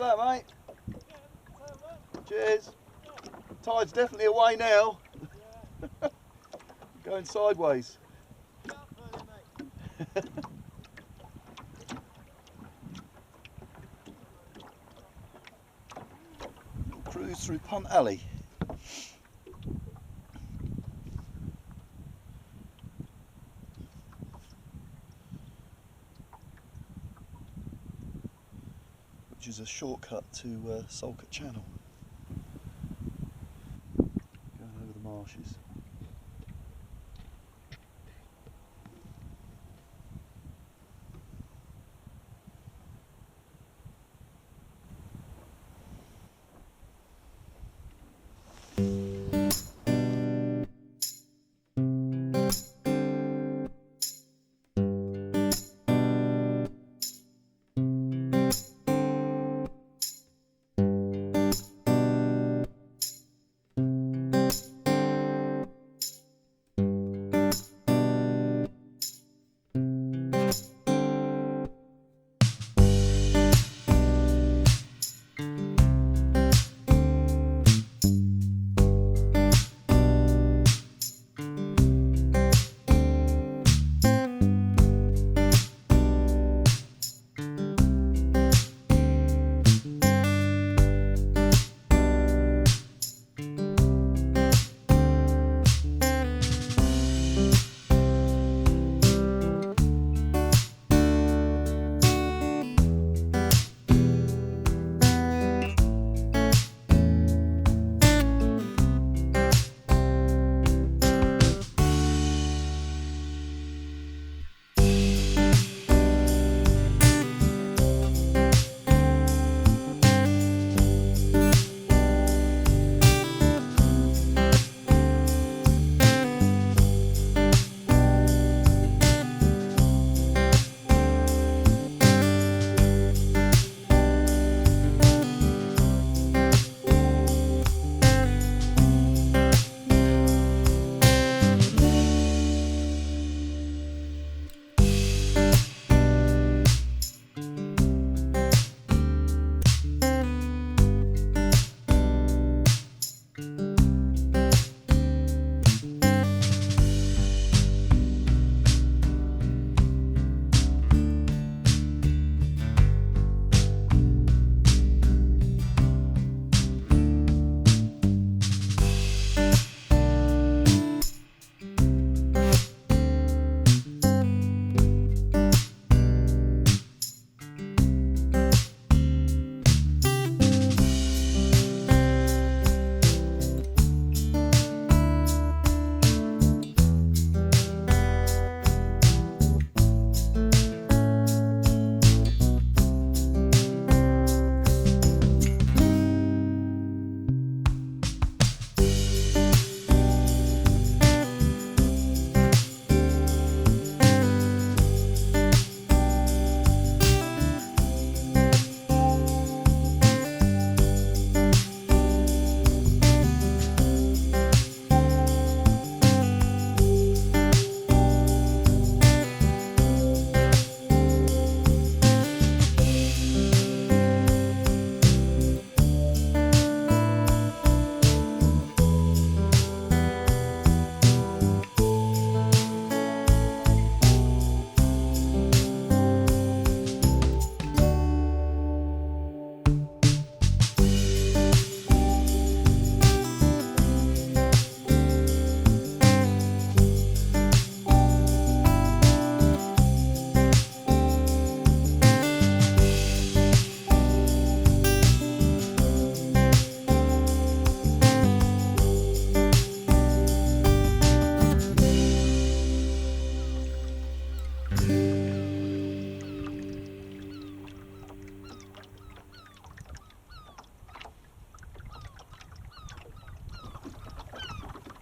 that, mate. Cheers. Tide's definitely away now. Going sideways. Cruise through Punt Alley. Which is a shortcut to Salcott Channel. Going over the marshes.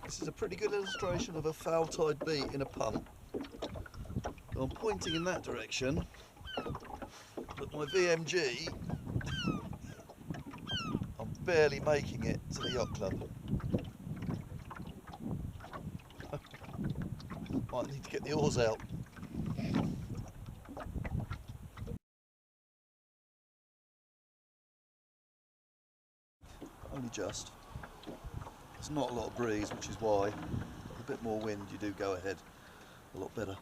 This is a pretty good illustration of a foul tide beat in a punt. I'm pointing in that direction, but my VMG, I'm barely making it to the yacht club. Might need to get the oars out. only just. There's not a lot of breeze, which is why with a bit more wind you do go ahead a lot better.